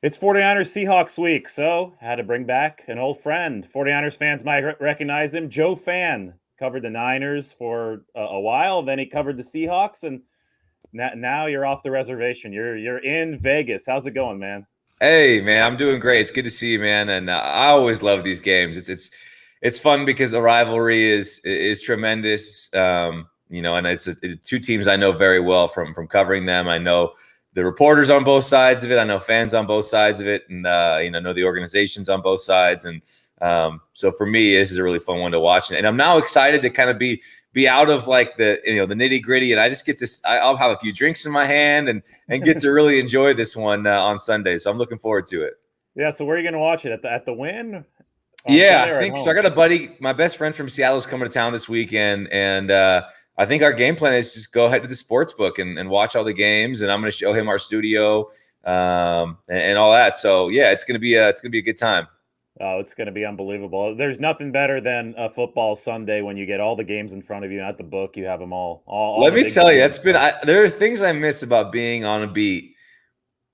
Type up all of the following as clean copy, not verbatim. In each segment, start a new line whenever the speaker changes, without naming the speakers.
It's 49ers-Seahawks week, so had to bring back an old friend. 49ers fans might recognize him. Joe Fann covered the Niners for a while, then he covered the Seahawks, and now you're off the reservation. You're in Vegas. How's it going, man?
Hey man, I'm doing great. It's good to see you, man. And I always love these games. It's fun because the rivalry is tremendous. And it's two teams I know very well from covering them. I know the reporters on both sides of it. I know fans on both sides of it, and know the organizations on both sides. And so for me, this is a really fun one to watch. And I'm now excited to kind of be out of like the nitty gritty, and I just get to I'll have a few drinks in my hand and get to really enjoy this one on Sunday. So I'm looking forward to it.
Yeah. So where are you going to watch it at the Win?
Yeah, I think so. I got a buddy, my best friend from Seattle, is coming to town this weekend, and I think our game plan is just go ahead to the sports book and watch all the games, and I'm going to show him our studio and all that. So yeah, it's gonna be a good time.
Oh, it's going to be unbelievable. There's nothing better than a football Sunday when you get all the games in front of you at the book. You have them all
Let me tell you, there are things I miss about being on a beat,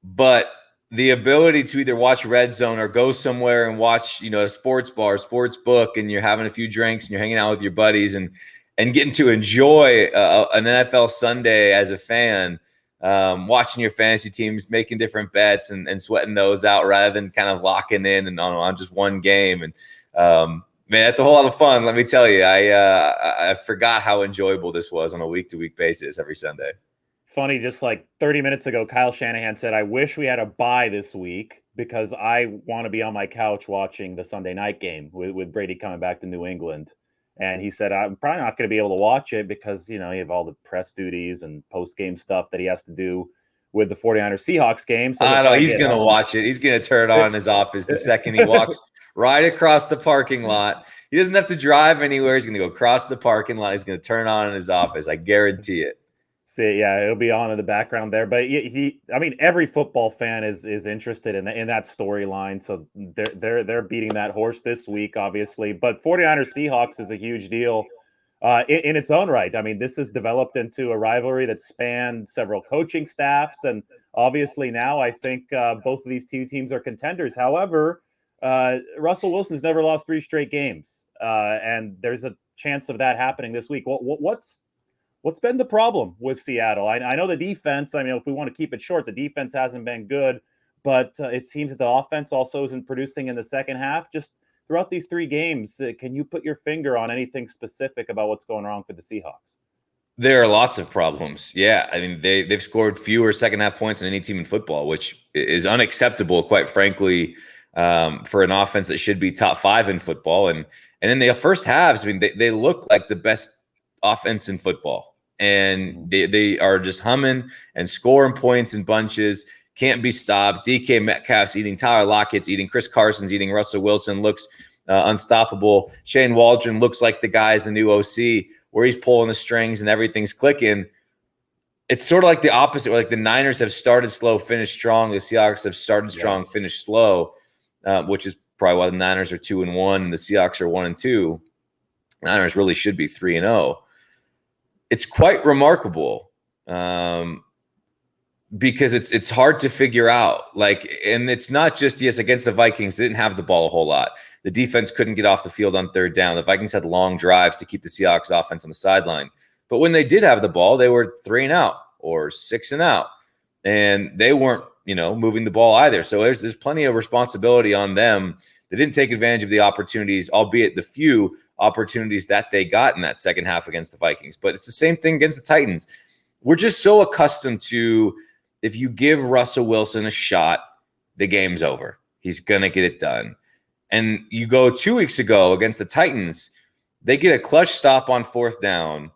but the ability to either watch Red Zone or go somewhere and watch, a sports bar, sports book, and you're having a few drinks and you're hanging out with your buddies and getting to enjoy an NFL Sunday as a fan. Watching your fantasy teams making different bets and sweating those out rather than kind of locking in and on just one game. And man, it's a whole lot of fun. Let me tell you, I forgot how enjoyable this was on a week-to-week basis every Sunday.
Funny, just like 30 minutes ago, Kyle Shanahan said, I wish we had a bye this week because I want to be on my couch watching the Sunday night game with Brady coming back to New England. And he said, I'm probably not going to be able to watch it because, you have all the press duties and post-game stuff that he has to do with the 49ers-Seahawks game. So
I know he's going to watch it. He's going to turn it on in his office the second he walks right across the parking lot. He doesn't have to drive anywhere. He's going to go across the parking lot. He's going to turn on in his office. I guarantee it.
See, yeah, it'll be on in the background there. But every football fan is interested in that storyline. So they're beating that horse this week, obviously. But 49ers-Seahawks is a huge deal in its own right. I mean, this has developed into a rivalry that spanned several coaching staffs. And obviously now I think both of these two teams are contenders. However, Russell Wilson's never lost 3 straight games. And there's a chance of that happening this week. What's been the problem with Seattle? I know the defense, if we want to keep it short, the defense hasn't been good, but it seems that the offense also isn't producing in the second half. Just throughout these 3 games, can you put your finger on anything specific about what's going wrong for the Seahawks?
There are lots of problems. Yeah, I mean, they've scored fewer second half points than any team in football, which is unacceptable, quite frankly, for an offense that should be top 5 in football. And in the first halves, they look like the best offense in football, and they are just humming and scoring points in bunches, can't be stopped. DK Metcalf's eating, Tyler Lockett's eating, Chris Carson's eating, Russell Wilson looks unstoppable. Shane Waldron looks like the guy is the new OC, where he's pulling the strings and everything's clicking. It's sort of like the opposite, where like the Niners have started slow, finished strong. The Seahawks have started strong, finished slow, which is probably why the Niners are 2-1 and the Seahawks are 1-2. Niners really should be 3-0. It's quite remarkable because it's hard to figure out. And it's not just, against the Vikings, they didn't have the ball a whole lot. The defense couldn't get off the field on 3rd down. The Vikings had long drives to keep the Seahawks offense on the sideline. But when they did have the ball, they were 3 and out or 6 and out. And they weren't, moving the ball either. So there's plenty of responsibility on them. They didn't take advantage of the opportunities, albeit the few opportunities that they got in that second half against the Vikings. But it's the same thing against the Titans. We're just so accustomed to, if you give Russell Wilson a shot, the game's over. He's going to get it done. And you go 2 weeks ago against the Titans, they get a clutch stop on 4th down,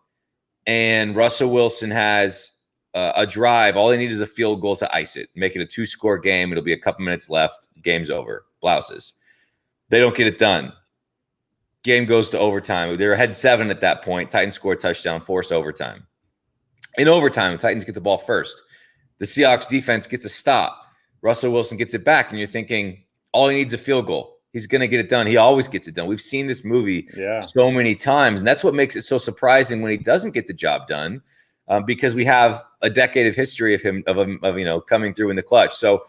and Russell Wilson has a drive. All they need is a field goal to ice it, make it a 2-score game. It'll be a couple minutes left. Game's over. Blouses. They don't get it done. Game goes to overtime. They were ahead 7 at that point. Titans score a touchdown, force overtime. In overtime, the Titans get the ball first. The Seahawks defense gets a stop. Russell Wilson gets it back, and you're thinking, all he needs is a field goal. He's going to get it done. He always gets it done. We've seen this movie so many times, and that's what makes it so surprising when he doesn't get the job done, because we have a decade of history of him coming through in the clutch. So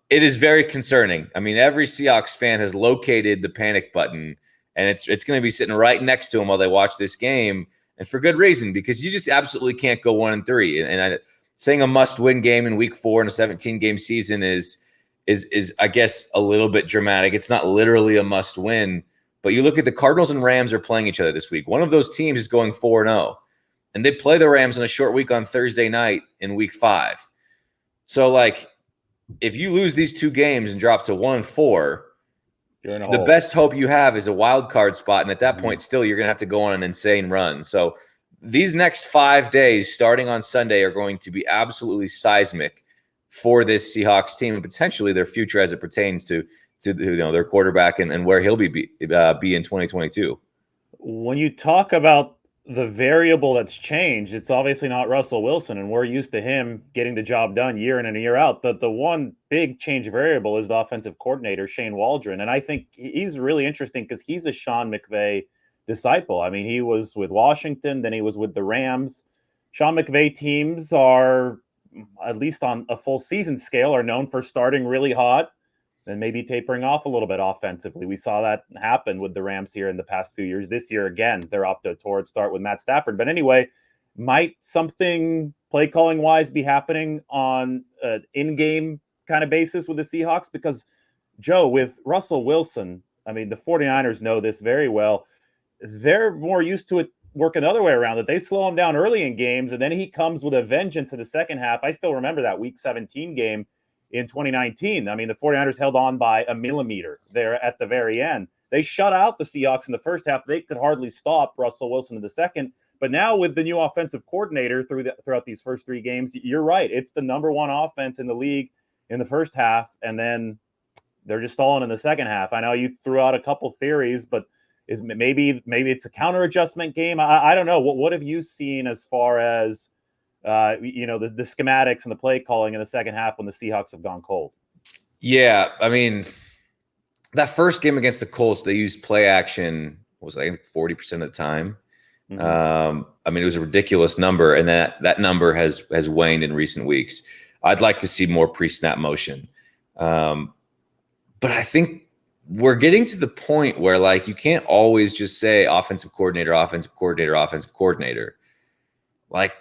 It is very concerning. I mean, every Seahawks fan has located the panic button, and it's going to be sitting right next to them while they watch this game, and for good reason, because you just absolutely can't go 1-3. Saying a must-win game in Week 4 in a 17-game season is I guess a little bit dramatic. It's not literally a must-win, but you look at the Cardinals and Rams are playing each other this week. One of those teams is going 4-0, and they play the Rams on a short week on Thursday night in Week 5. So, like, if you lose these two games and drop to 1-4, the best hope you have is a wild card spot. And at that point, still, you're going to have to go on an insane run. So these next 5 days, starting on Sunday, are going to be absolutely seismic for this Seahawks team and potentially their future as it pertains to their quarterback and where he'll be in 2022.
When you talk about the variable that's changed, it's obviously not Russell Wilson, and we're used to him getting the job done year in and year out. The one big change variable is the offensive coordinator, Shane Waldron, and I think he's really interesting because he's a Sean McVay disciple. I mean, he was with Washington, then he was with the Rams. Sean McVay teams are, at least on a full season scale, are known for starting really hot and maybe tapering off a little bit offensively. We saw that happen with the Rams here in the past few years. This year, again, they're off to a torrid start with Matt Stafford. But anyway, might something play calling wise be happening on an in-game kind of basis with the Seahawks? Because, Joe, with Russell Wilson, I mean, the 49ers know this very well. They're more used to it working the other way around, that they slow him down early in games, and then he comes with a vengeance in the second half. I still remember that Week 17 game in 2019. I mean, the 49ers held on by a millimeter there at the very end. They shut out the Seahawks in the first half. They could hardly stop Russell Wilson in the second. But now with the new offensive coordinator throughout these first 3 games, you're right. It's the number 1 offense in the league in the first half, and then they're just stalling in the second half. I know you threw out a couple theories, but is maybe it's a counter adjustment game. I don't know. What have you seen as far as the schematics and the play calling in the second half when the Seahawks have gone cold?
Yeah, I mean, that first game against the Colts, they used play action, was I think 40% of the time. I mean, it was a ridiculous number, and that number has waned in recent weeks. I'd like to see more pre-snap motion. But I think we're getting to the point where, like, you can't always just say offensive coordinator, offensive coordinator, offensive coordinator. Like,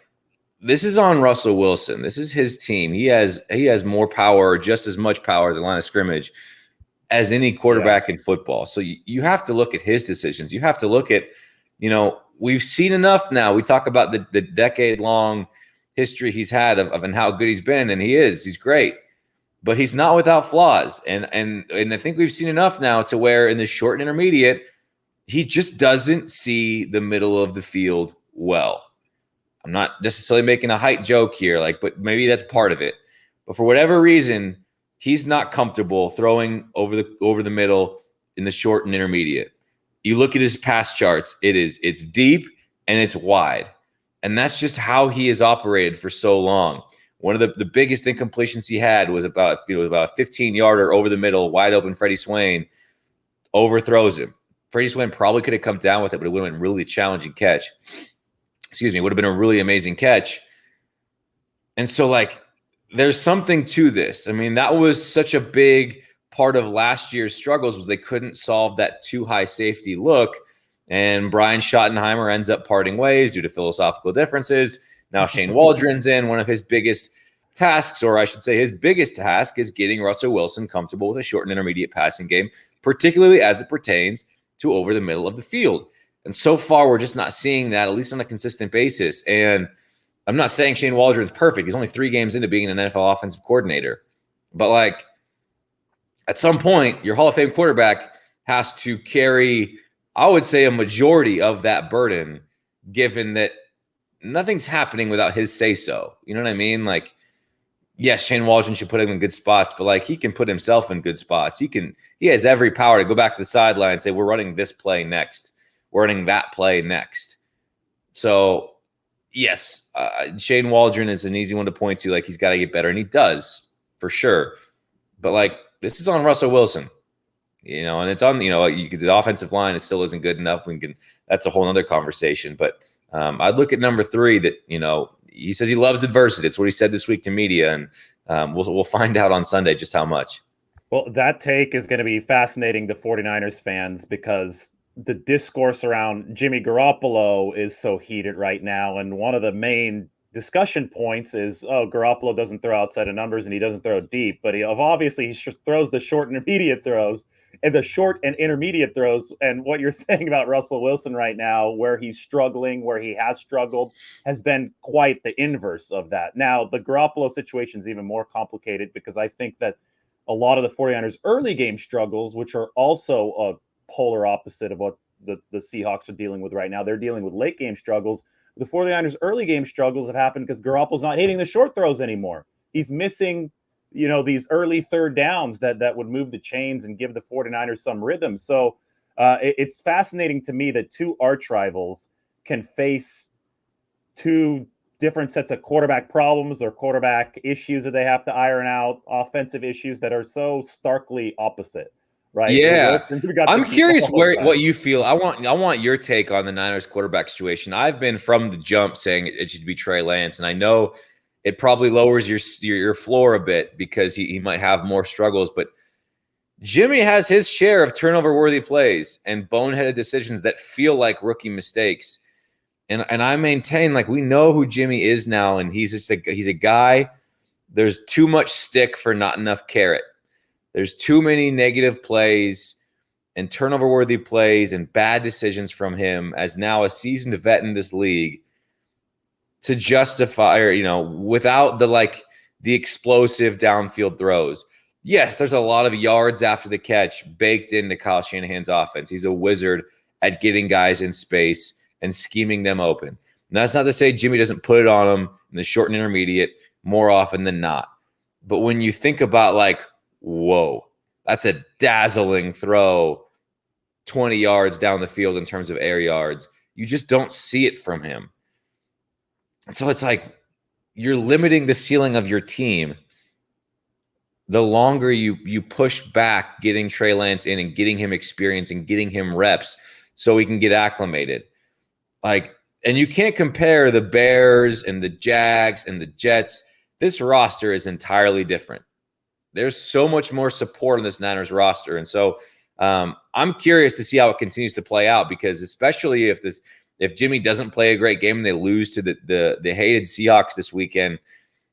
this is on Russell Wilson. This is his team. He has more power, just as much power at the line of scrimmage as any quarterback in football. So you have to look at his decisions. You have to look at, we've seen enough now. We talk about the decade-long history he's had of and how good he's been, and he's great. But he's not without flaws. And I think we've seen enough now to where in the short and intermediate, he just doesn't see the middle of the field well. I'm not necessarily making a height joke here, but maybe that's part of it. But for whatever reason, he's not comfortable throwing over the middle in the short and intermediate. You look at his pass charts, it's deep and it's wide. And that's just how he has operated for so long. One of the biggest incompletions he had was about a 15-yarder over the middle, wide open. Freddie Swain overthrows him. Freddie Swain probably could have come down with it, but it would have been a really challenging catch. It would have been a really amazing catch. And so, there's something to this. I mean, that was such a big part of last year's struggles, was they couldn't solve that too high safety look. And Brian Schottenheimer ends up parting ways due to philosophical differences. Now Shane Waldron's in. One of his biggest tasks, or I should say his biggest task, is getting Russell Wilson comfortable with a short and intermediate passing game, particularly as it pertains to over the middle of the field. And so far, we're just not seeing that, at least on a consistent basis. And I'm not saying Shane Waldron's perfect. He's only 3 games into being an NFL offensive coordinator. But, at some point, your Hall of Fame quarterback has to carry, I would say, a majority of that burden, given that nothing's happening without his say-so. You know what I mean? Yes, Shane Waldron should put him in good spots, but he can put himself in good spots. He has every power to go back to the sideline and say, we're running this play next. We're running that play next. So, yes, Shane Waldron is an easy one to point to. He's got to get better, and he does, for sure. But, this is on Russell Wilson. And it's on, the offensive line still isn't good enough. That's a whole other conversation. But I'd look at number 3 that, he says he loves adversity. It's what he said this week to media. And We'll find out on Sunday just how much.
Well, that take is going to be fascinating to 49ers fans because the discourse around Jimmy Garoppolo is so heated right now. And one of the main discussion points is, oh, Garoppolo doesn't throw outside of numbers and he doesn't throw deep, but obviously he throws the short and intermediate throws and the short and intermediate throws. And what you're saying about Russell Wilson right now, where he's struggling, where he has struggled, has been quite the inverse of that. Now, the Garoppolo situation is even more complicated because I think that a lot of the 49ers early game struggles, which are also a polar opposite of what the Seahawks are dealing with right now. They're dealing with late game struggles. The 49ers early game struggles have happened because Garoppolo's not hitting the short throws anymore. He's missing, these early third downs that would move the chains and give the 49ers some rhythm. So it's fascinating to me that two arch rivals can face two different sets of quarterback problems or quarterback issues that they have to iron out, offensive issues that are so starkly opposite, right?
Yeah. I'm curious what you feel. I want your take on the Niners quarterback situation. I've been from the jump saying it should be Trey Lance, and I know it probably lowers your floor a bit because he might have more struggles, but Jimmy has his share of turnover-worthy plays and boneheaded decisions that feel like rookie mistakes. And I maintain, like, we know who Jimmy is now, and he's a guy. There's too much stick for not enough carrot. There's too many negative plays and turnover-worthy plays and bad decisions from him as now a seasoned vet in this league to justify, or, without the explosive downfield throws. Yes, there's a lot of yards after the catch baked into Kyle Shanahan's offense. He's a wizard at getting guys in space and scheming them open. And that's not to say Jimmy doesn't put it on them in the short and intermediate more often than not. But when you think about whoa, that's a dazzling throw 20 yards down the field in terms of air yards, you just don't see it from him. And so it's like you're limiting the ceiling of your team the longer you push back getting Trey Lance in and getting him experience and getting him reps so he can get acclimated. And you can't compare the Bears and the Jags and the Jets. This roster is entirely different. There's so much more support on this Niners roster. And so I'm curious to see how it continues to play out, because especially if Jimmy doesn't play a great game and they lose to the hated Seahawks this weekend,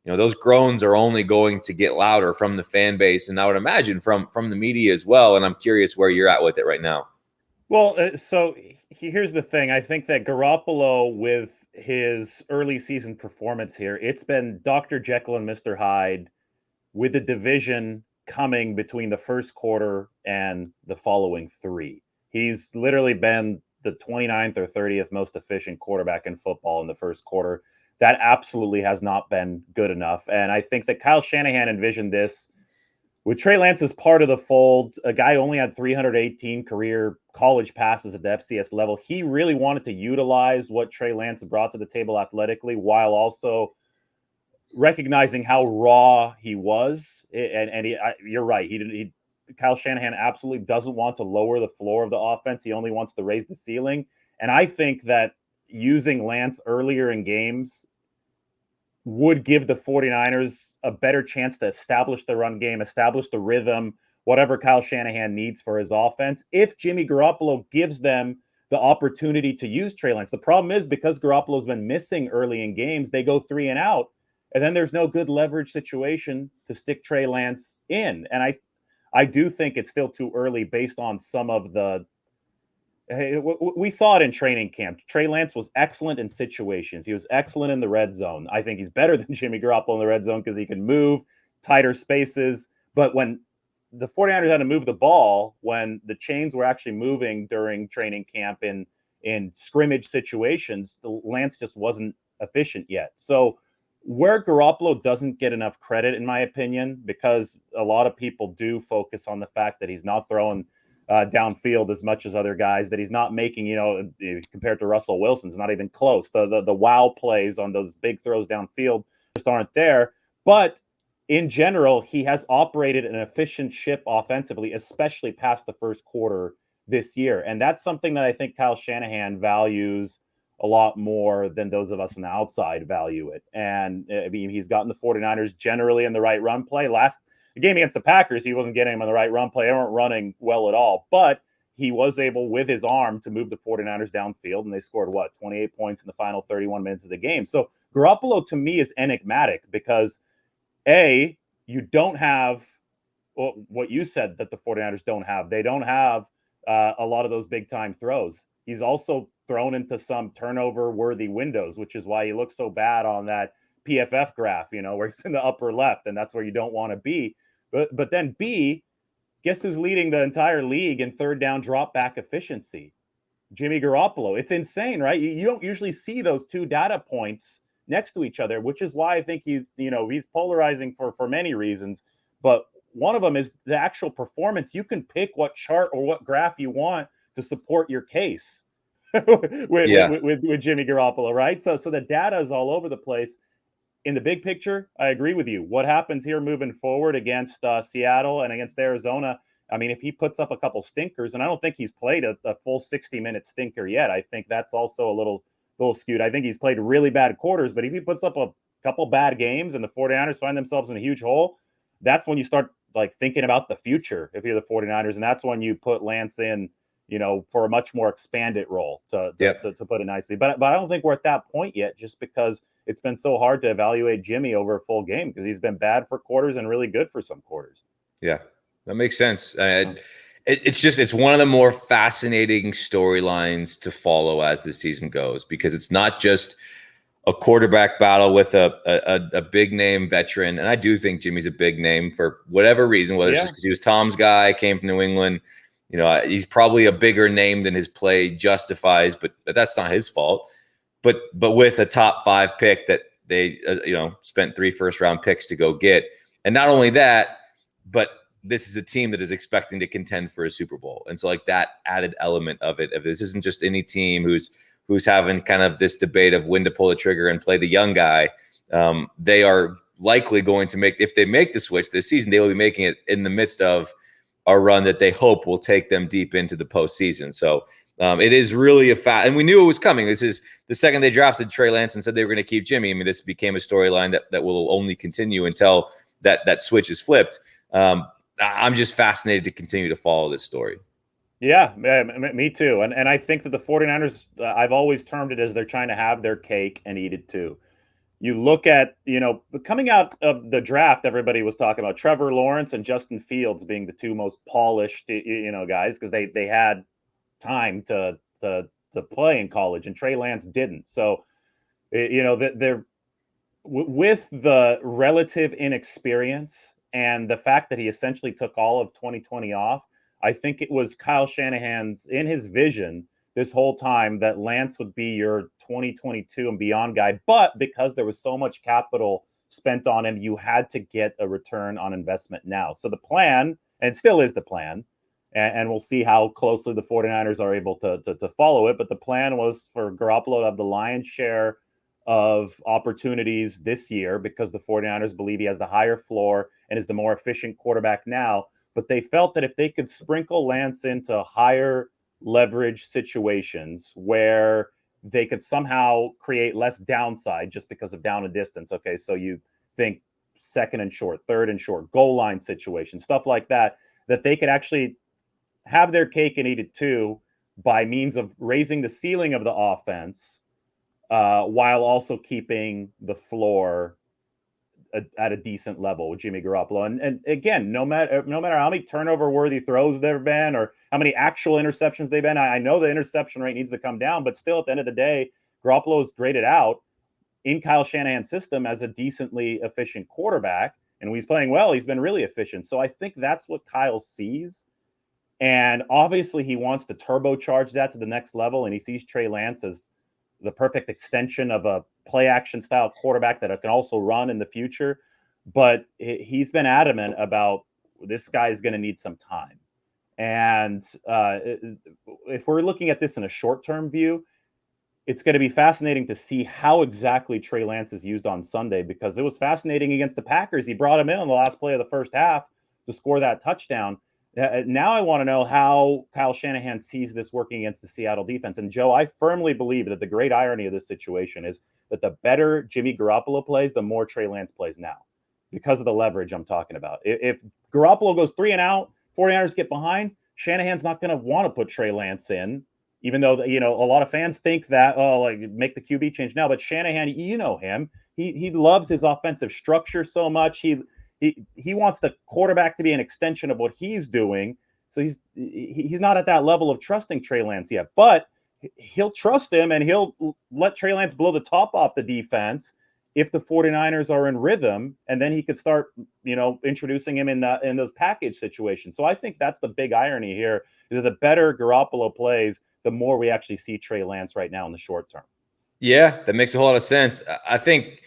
those groans are only going to get louder from the fan base, and I would imagine from the media as well. And I'm curious where you're at with it right now.
Well, so here's the thing. I think that Garoppolo, with his early season performance here, it's been Dr. Jekyll and Mr. Hyde, with the division coming between the first quarter and the following three. He's literally been the 29th or 30th most efficient quarterback in football in the first quarter. That absolutely has not been good enough. And I think that Kyle Shanahan envisioned this with Trey Lance as part of the fold. A guy who only had 318 career college passes at the FCS level. He really wanted to utilize what Trey Lance brought to the table athletically, while also recognizing how raw he was. And you're right. Kyle Shanahan absolutely doesn't want to lower the floor of the offense. He only wants to raise the ceiling. And I think that using Lance earlier in games would give the 49ers a better chance to establish the run game, establish the rhythm, whatever Kyle Shanahan needs for his offense, if Jimmy Garoppolo gives them the opportunity to use Trey Lance. The problem is, because Garoppolo's been missing early in games, they go 3 and out, and then there's no good leverage situation to stick Trey Lance in. And I do think it's still too early based on some of the we saw it in training camp. Trey Lance was excellent in situations. He was excellent in the red zone. I think he's better than Jimmy Garoppolo in the red zone because he can move tighter spaces. But when the 49ers had to move the ball, when the chains were actually moving during training camp in scrimmage situations, Lance just wasn't efficient yet. So where Garoppolo doesn't get enough credit, in my opinion, because a lot of people do focus on the fact that he's not throwing downfield as much as other guys, that he's not making, compared to Russell Wilson's not even close. The wow plays on those big throws downfield just aren't there. But in general, he has operated an efficient ship offensively, especially past the first quarter this year. And that's something that I think Kyle Shanahan values a lot more than those of us on the outside value it. And I mean, he's gotten the 49ers generally in the right run play. The game against the Packers, he wasn't getting them in the right run play. They weren't running well at all, but he was able with his arm to move the 49ers downfield, and they scored 28 points in the final 31 minutes of the game. So Garoppolo to me is enigmatic because you don't have what you said that the 49ers don't have. They don't have a lot of those big time throws. He's also thrown into some turnover worthy windows, which is why he looks so bad on that PFF graph, where he's in the upper left, and that's where you don't want to be. But then B, guess who's leading the entire league in third down drop back efficiency? Jimmy Garoppolo. It's insane, right? You don't usually see those two data points next to each other, which is why I think he's polarizing for many reasons. But one of them is the actual performance. You can pick what chart or what graph you want to support your case with Jimmy Garoppolo, right? So the data is all over the place. In the big picture, I agree with you. What happens here moving forward against Seattle and against Arizona? I mean, if he puts up a couple stinkers, and I don't think he's played a full 60-minute stinker yet. I think that's also a little skewed. I think he's played really bad quarters, but if he puts up a couple bad games and the 49ers find themselves in a huge hole, that's when you start thinking about the future if you're the 49ers, and that's when you put Lance in, for a much more expanded role to put it nicely. But I don't think we're at that point yet, just because it's been so hard to evaluate Jimmy over a full game because he's been bad for quarters and really good for some quarters.
Yeah, that makes sense. It's one of the more fascinating storylines to follow as the season goes, because it's not just a quarterback battle with a big name veteran. And I do think Jimmy's a big name for whatever reason, whether it's just because he was Tom's guy, came from New England. He's probably a bigger name than his play justifies, but that's not his fault. But with a top 5 pick that they spent 3 first-round picks to go get, and not only that, but this is a team that is expecting to contend for a Super Bowl, and so that added element of it. If this isn't just any team who's having kind of this debate of when to pull the trigger and play the young guy, they are likely going to if they make the switch this season, they will be making it in the midst of a run that they hope will take them deep into the postseason. So it is really and we knew it was coming. This is the second they drafted Trey Lance and said they were going to keep Jimmy. I mean, this became a storyline that will only continue until that switch is flipped. I'm just fascinated to continue to follow this story.
Yeah, me too. And I think that the 49ers, I've always termed it as they're trying to have their cake and eat it too. You look at, coming out of the draft, everybody was talking about Trevor Lawrence and Justin Fields being the two most polished, guys, because they had time to play in college, and Trey Lance didn't. So, they're with the relative inexperience and the fact that he essentially took all of 2020 off. I think it was Kyle Shanahan's in his vision this whole time that Lance would be your 2022 and beyond guy. But because there was so much capital spent on him, you had to get a return on investment now. So the plan, and still is the plan, and we'll see how closely the 49ers are able to follow it. But the plan was for Garoppolo to have the lion's share of opportunities this year because the 49ers believe he has the higher floor and is the more efficient quarterback now. But they felt that if they could sprinkle Lance into higher leverage situations where they could somehow create less downside just because of down and distance. Okay, so you think second and short, third and short, goal line situation, stuff like that they could actually have their cake and eat it too by means of raising the ceiling of the offense while also keeping the floor at a decent level with Jimmy Garoppolo. And again, no matter how many turnover-worthy throws there have been or how many actual interceptions they've been, I know the interception rate needs to come down, but still at the end of the day, Garoppolo is graded out in Kyle Shanahan's system as a decently efficient quarterback. And when he's playing well, he's been really efficient. So I think that's what Kyle sees. And obviously he wants to turbocharge that to the next level. And he sees Trey Lance as the perfect extension of a play action style quarterback that can also run in the future. But he's been adamant about this guy is going to need some time. And if we're looking at this in a short-term view, it's going to be fascinating to see how exactly Trey Lance is used on Sunday, because it was fascinating against the Packers. He brought him in on the last play of the first half to score that touchdown. Now I want to know how Kyle Shanahan sees this working against the Seattle defense. And Joe, I firmly believe that the great irony of this situation is that the better Jimmy Garoppolo plays, the more Trey Lance plays now, because of the leverage I'm talking about. If Garoppolo goes 3 and out, 49ers get behind, Shanahan's not going to want to put Trey Lance in, even though, a lot of fans think that, like, make the QB change now. But Shanahan, you know him. He loves his offensive structure so much. He wants the quarterback to be an extension of what he's doing. So he's not at that level of trusting Trey Lance yet, but he'll trust him and he'll let Trey Lance blow the top off the defense if the 49ers are in rhythm, and then he could start, introducing him in those package situations. So I think that's the big irony here, is that the better Garoppolo plays, the more we actually see Trey Lance right now in the short term.
Yeah, that makes a whole lot of sense. I think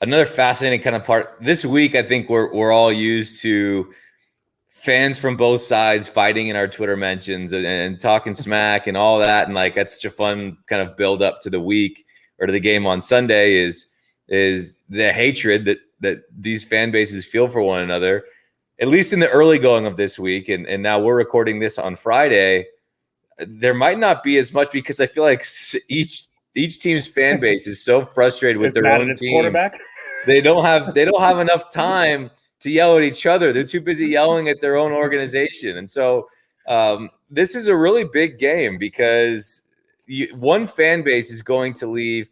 another fascinating kind of part this week, I think we're all used to fans from both sides fighting in our Twitter mentions and talking smack and all that. And like, that's such a fun kind of build up to the week or to the game on Sunday is the hatred that these fan bases feel for one another, at least in the early going of this week. And now we're recording this on Friday. There might not be as much because I feel like each team's fan base is so frustrated with their own team.
Quarterback.
They don't have enough time to yell at each other. They're too busy yelling at their own organization. And so this is a really big game because one fan base is going to leave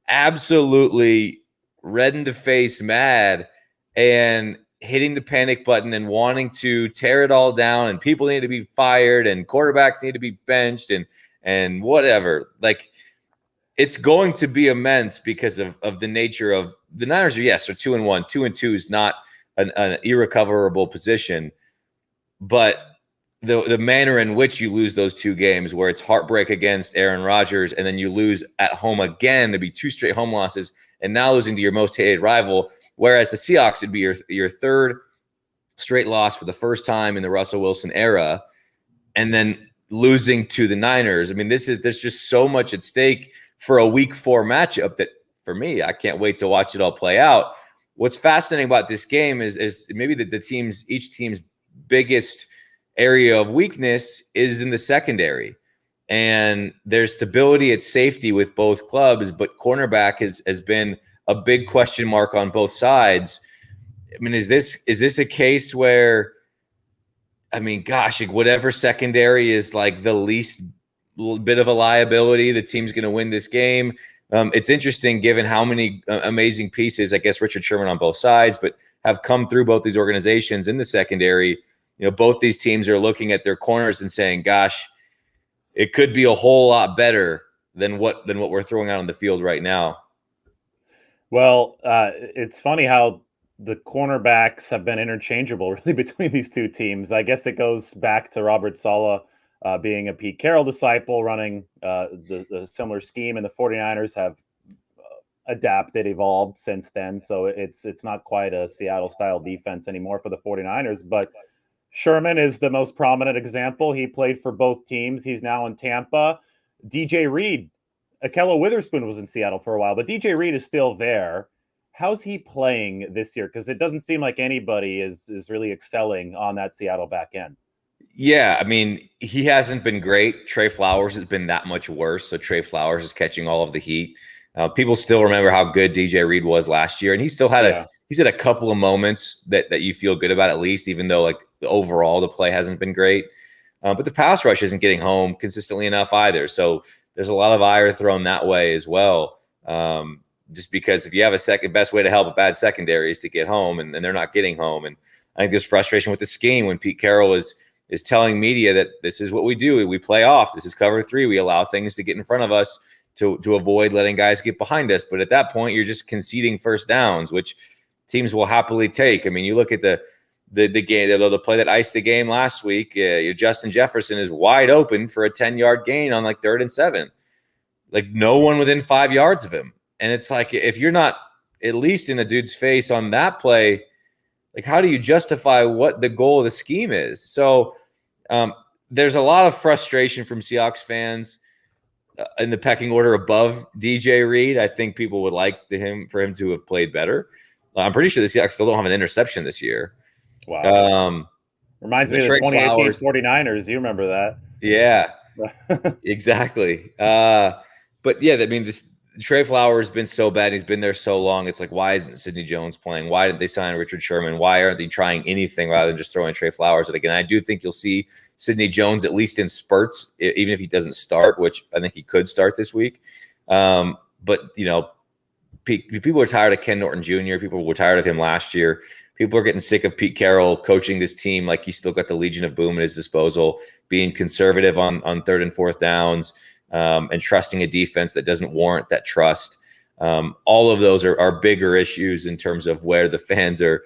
absolutely red in the face, mad, and hitting the panic button and wanting to tear it all down, and people need to be fired and quarterbacks need to be benched and whatever. Like, it's going to be immense because of the nature of the Niners. Are 2-1. 2-2 is not an irrecoverable position, but the manner in which you lose those two games, where it's heartbreak against Aaron Rodgers, and then you lose at home again to be 2 straight home losses, and now losing to your most hated rival. Whereas the Seahawks would be your third straight loss for the first time in the Russell Wilson era, and then losing to the Niners. I mean, there's just so much at stake for a week 4 matchup that, for me, I can't wait to watch it all play out. What's fascinating about this game is maybe each team's biggest area of weakness is in the secondary. And there's stability at safety with both clubs, but cornerback has been a big question mark on both sides. I mean, is this a case where, I mean, gosh, like, whatever secondary is like the least bit of a liability, the team's going to win this game? It's interesting given how many amazing pieces, I guess Richard Sherman on both sides, but have come through both these organizations in the secondary. Both these teams are looking at their corners and saying, gosh, it could be a whole lot better than what we're throwing out on the field right now.
Well, it's funny how the cornerbacks have been interchangeable really between these two teams. I guess it goes back to Robert Saleh being a Pete Carroll disciple, running the similar scheme, and the 49ers have adapted, evolved since then. So it's not quite a Seattle-style defense anymore for the 49ers, but Sherman is the most prominent example. He played for both teams. He's now in Tampa. DJ Reed, Akello Witherspoon was in Seattle for a while, but DJ Reed is still there. How's he playing this year? Because it doesn't seem like anybody is really excelling on that Seattle back end.
Yeah, I mean, he hasn't been great. Trey Flowers has been that much worse. So Trey Flowers is catching all of the heat. People still remember how good DJ Reed was last year, and he still had he's had a couple of moments that you feel good about, at least, even though like overall the play hasn't been great. But the pass rush isn't getting home consistently enough either. So there's a lot of ire thrown that way as well. Just because if you have best way to help a bad secondary is to get home, and they're not getting home. And I think there's frustration with the scheme when Pete Carroll is telling media that this is what we do. We play off. This is cover 3. We allow things to get in front of us to avoid letting guys get behind us. But at that point, you're just conceding first downs, which teams will happily take. I mean, you look at the game, the play that iced the game last week. Justin Jefferson is wide open for a 10-yard gain on like 3rd and 7. Like, no one within 5 yards of him. And it's like, if you're not at least in a dude's face on that play, like, how do you justify what the goal of the scheme is? So there's a lot of frustration from Seahawks fans in the pecking order above DJ Reed. I think people would like for him to have played better. I'm pretty sure the Seahawks still don't have an interception this year.
Wow. Reminds me
The
of the
Trey
2018
Flowers.
49ers. You remember
Yeah,
that?
exactly. But yeah, I mean, this Trey Flowers has been so bad. He's been there so long. It's like, why isn't Sidney Jones playing? Why didn't they sign Richard Sherman? Why aren't they trying anything rather than just throwing Trey Flowers? And again, I do think you'll see Sidney Jones at least in spurts, even if he doesn't start, which I think he could start this week. But people are tired of Ken Norton Jr. People were tired of him last year. People are getting sick of Pete Carroll coaching this team like he's still got the Legion of Boom at his disposal, being conservative on third and fourth downs, and trusting a defense that doesn't warrant that trust. All of those are bigger issues in terms of where the fans are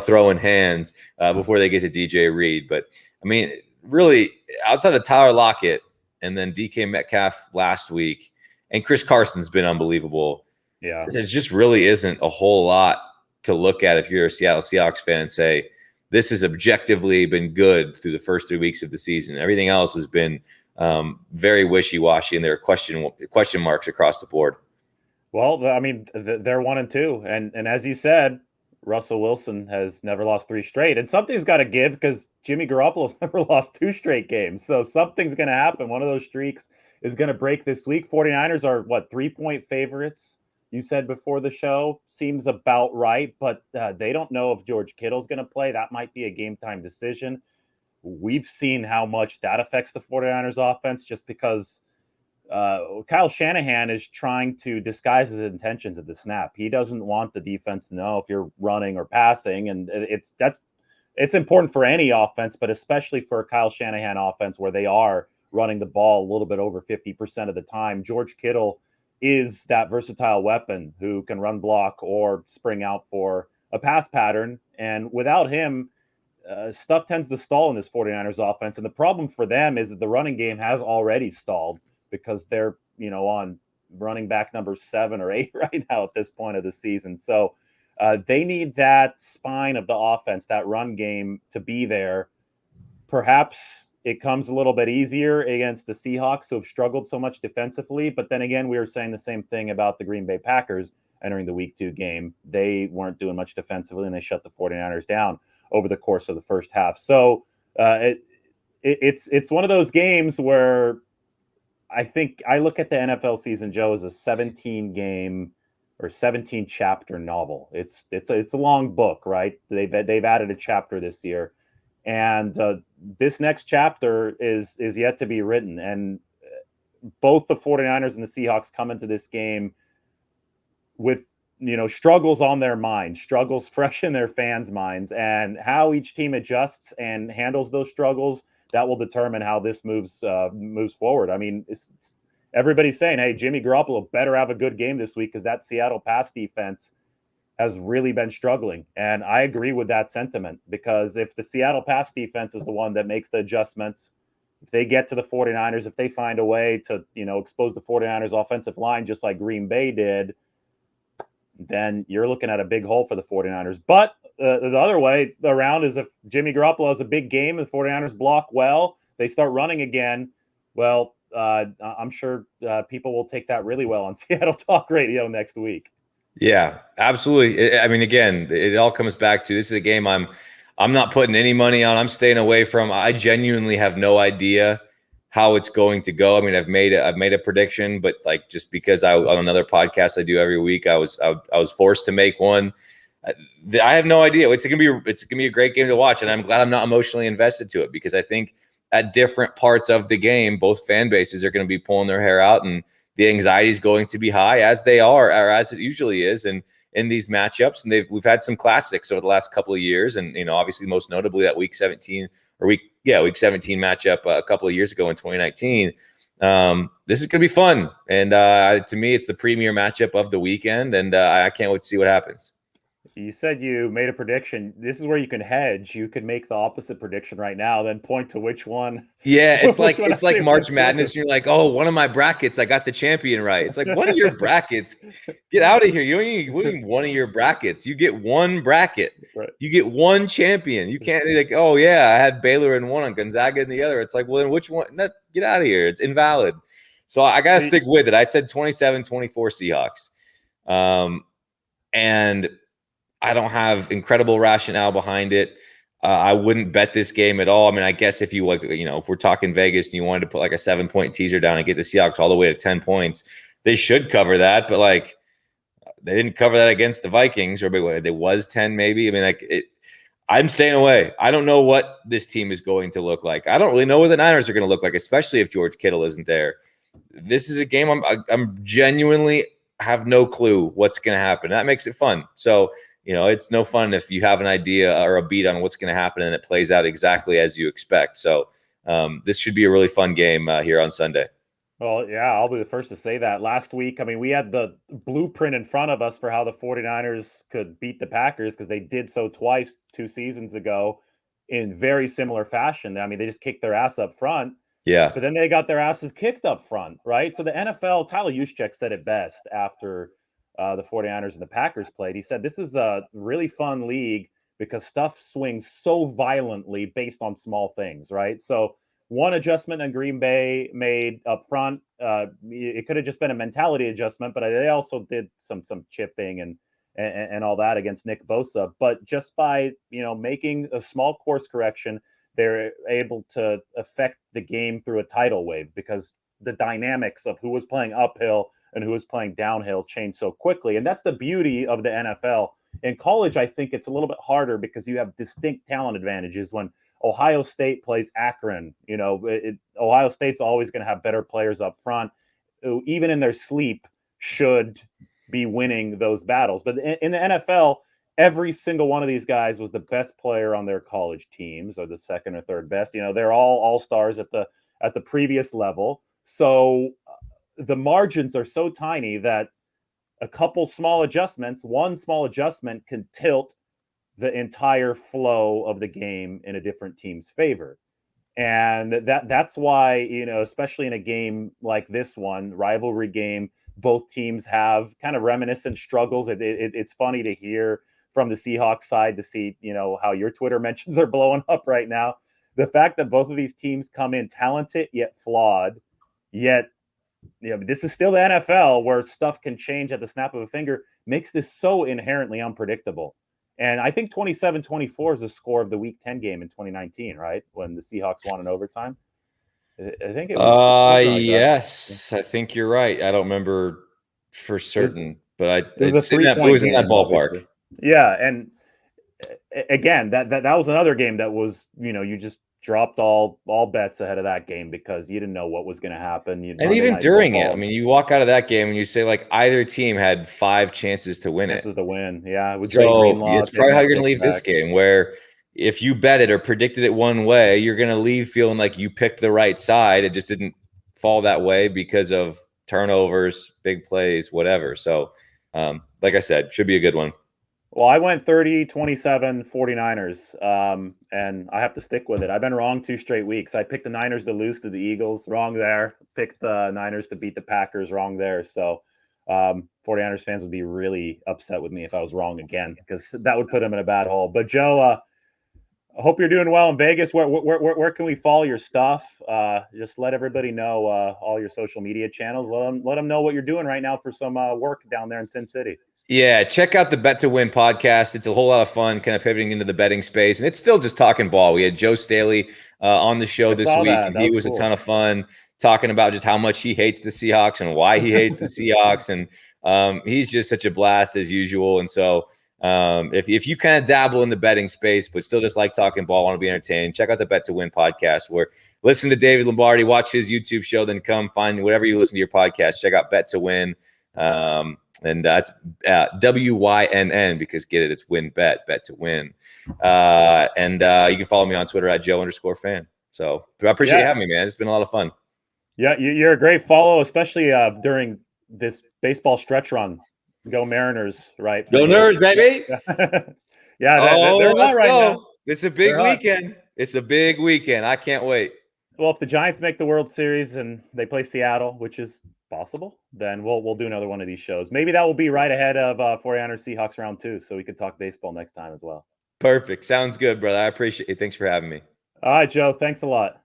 throwing hands before they get to DJ Reed. But I mean, really, outside of Tyler Lockett and then DK Metcalf last week, and Chris Carson's been unbelievable.
Yeah.
There just really isn't a whole lot to look at if you're a Seattle Seahawks fan and say, this has objectively been good through the first 3 weeks of the season. Everything else has been very wishy-washy, and there are question marks across the board.
Well, I mean, they're 1-2, and as you said, Russell Wilson has never lost 3 straight, and something's got to give because Jimmy Garoppolo's never lost 2 straight games. So something's going to happen. One of those streaks is going to break this week. 49ers are what, 3-point favorites? You said before the show. Seems about right, but they don't know if George Kittle's going to play. That might be a game time decision. We've seen how much that affects the 49ers offense just because Kyle Shanahan is trying to disguise his intentions at the snap. He doesn't want the defense to know if you're running or passing, and it's important for any offense, but especially for a Kyle Shanahan offense where they are running the ball a little bit over 50% of the time. George Kittle is that versatile weapon who can run block or spring out for a pass pattern. And without him, stuff tends to stall in this 49ers offense. And the problem for them is that the running game has already stalled because they're, on running back number 7 or 8 right now at this point of the season. So they need that spine of the offense, that run game to be there. Perhaps it comes a little bit easier against the Seahawks, who have struggled so much defensively. But then again, we were saying the same thing about the Green Bay Packers entering the Week 2 game. They weren't doing much defensively, and they shut the 49ers down over the course of the first half. So it's one of those games where I think I look at the NFL season, Joe, as a 17-game or 17-chapter novel. It's a long book, right? They've added a chapter this year. And this next chapter is yet to be written. And both the 49ers and the Seahawks come into this game with, struggles on their mind, struggles fresh in their fans' minds, and how each team adjusts and handles those struggles, that will determine how this moves forward. I mean, everybody's saying, hey, Jimmy Garoppolo better have a good game this week because that Seattle pass defense has really been struggling. And I agree with that sentiment, because if the Seattle pass defense is the one that makes the adjustments, if they get to the 49ers, if they find a way to, expose the 49ers offensive line, just like Green Bay did, then you're looking at a big hole for the 49ers. But the other way around is if Jimmy Garoppolo has a big game and the 49ers block well, they start running again. Well, I'm sure people will take that really well on Seattle Talk Radio next week.
Yeah, absolutely. I mean, again, it all comes back to, this is a game I'm not putting any money on. I'm staying away from. I genuinely have no idea how it's going to go. I mean, I've made a prediction, but like, just because on another podcast I do every week, I was forced to make one. I have no idea. It's gonna be a great game to watch, and I'm glad I'm not emotionally invested to it, because I think at different parts of the game, both fan bases are going to be pulling their hair out, and the anxiety is going to be high, as they are, or as it usually is, and in these matchups. And we've had some classics over the last couple of years, and obviously most notably that week 17 matchup a couple of years ago in 2019. This is going to be fun, and to me, it's the premier matchup of the weekend, and I can't wait to see what happens.
You said you made a prediction. This is where you can hedge. You could make the opposite prediction right now, then point to which one.
Yeah, it's like March Madness. You're like, oh, one of my brackets, I got the champion right. It's like, one of your brackets, get out of here. You don't even one of your brackets. You get one bracket.
Right.
You get one champion. You can't be like, oh yeah, I had Baylor in one and Gonzaga in the other. It's like, well, then which one? No, get out of here. It's invalid. So I got to stick with it. I said 27-24 Seahawks. And I don't have incredible rationale behind it. I wouldn't bet this game at all. I mean, I guess if you if we're talking Vegas and you wanted to put like a 7-point teaser down and get the Seahawks all the way to 10 points, they should cover that. But like, they didn't cover that against the Vikings, or it was 10 maybe. I mean, I'm staying away. I don't know what this team is going to look like. I don't really know what the Niners are going to look like, especially if George Kittle isn't there. This is a game I'm genuinely have no clue what's going to happen. That makes it fun. So, it's no fun if you have an idea or a beat on what's going to happen and it plays out exactly as you expect. So this should be a really fun game here on Sunday.
Well, yeah, I'll be the first to say that. Last week, I mean, we had the blueprint in front of us for how the 49ers could beat the Packers because they did so twice 2 seasons ago in very similar fashion. I mean, they just kicked their ass up front.
Yeah.
But then they got their asses kicked up front, right? So the NFL, Tyler Juszczyk said it best after the 49ers and the Packers played. He said, this is a really fun league because stuff swings so violently based on small things, right? So one adjustment that Green Bay made up front, it could have just been a mentality adjustment, but they also did some chipping and all that against Nick Bosa. But just by, making a small course correction, they're able to affect the game through a tidal wave because the dynamics of who was playing uphill and who was playing downhill changed so quickly. And that's the beauty of the NFL. In college, I think it's a little bit harder because you have distinct talent advantages. When Ohio State plays Akron, Ohio State's always going to have better players up front who, even in their sleep, should be winning those battles. But in the NFL, every single one of these guys was the best player on their college teams, or the second or third best. They're all stars at the previous level. So the margins are so tiny that a couple small adjustments, one small adjustment can tilt the entire flow of the game in a different team's favor. And that's why, especially in a game like this one, rivalry game, both teams have kind of reminiscent struggles. It's funny to hear from the Seahawks side to see, how your Twitter mentions are blowing up right now. The fact that both of these teams come in talented yet flawed, yet this is still the NFL where stuff can change at the snap of a finger, makes this so inherently unpredictable. And I think 27-24 is the score of the Week 10 game in 2019, right? When the Seahawks won in overtime. I think it was.
Yes, I think you're right. I don't remember for certain, but
it was a 3-point
it was in
game,
that ballpark.
Obviously. Yeah, and again, that was another game that was, you just dropped all bets ahead of that game because you didn't know what was going to happen.
And even during it, I mean, you walk out of that game and you say like either team had 5 chances to win
chances to win. Yeah,
so it's probably how you're going to leave this game, where if you bet it or predicted it one way, you're going to leave feeling like you picked the right side. It just didn't fall that way because of turnovers, big plays, whatever. So, like I said, should be a good one.
Well, I went 30-27 49ers, and I have to stick with it. I've been wrong 2 straight weeks. I picked the Niners to lose to the Eagles, wrong there. Picked the Niners to beat the Packers, wrong there. So 49ers fans would be really upset with me if I was wrong again, because that would put them in a bad hole. But Joe, I hope you're doing well in Vegas. Where can we follow your stuff? Just let everybody know all your social media channels. Let them know what you're doing right now for some work down there in Sin City.
Yeah, check out the Bet to Win podcast. It's a whole lot of fun, kind of pivoting into the betting space, and it's still just talking ball. We had Joe Staley on the show this week, and he was cool. A ton of fun talking about just how much he hates the Seahawks and why he hates the Seahawks, and he's just such a blast as usual. And so, if you kind of dabble in the betting space but still just like talking ball, want to be entertained, check out the Bet to Win podcast. Where listen to David Lombardi, watch his YouTube show, then come find whatever you listen to your podcast. Check out Bet to Win. And that's WYNN, because get it, it's win bet to win. And you can follow me on Twitter at Joe_fan. So I appreciate you having me, man. It's been a lot of fun.
Yeah, you're a great follow, especially during this baseball stretch run. Go Mariners, right?
Go Nerds, baby.
Yeah, they're
let's
right
go.
now.
It's a big weekend. It's a big weekend. I can't wait.
Well, if the Giants make the World Series and they play Seattle, which is possible, then we'll do another one of these shows. Maybe that will be right ahead of 49ers-Seahawks round 2, so we could talk baseball next time as well.
Perfect. Sounds good, brother. I appreciate it. Thanks for having me.
All right, Joe. Thanks a lot.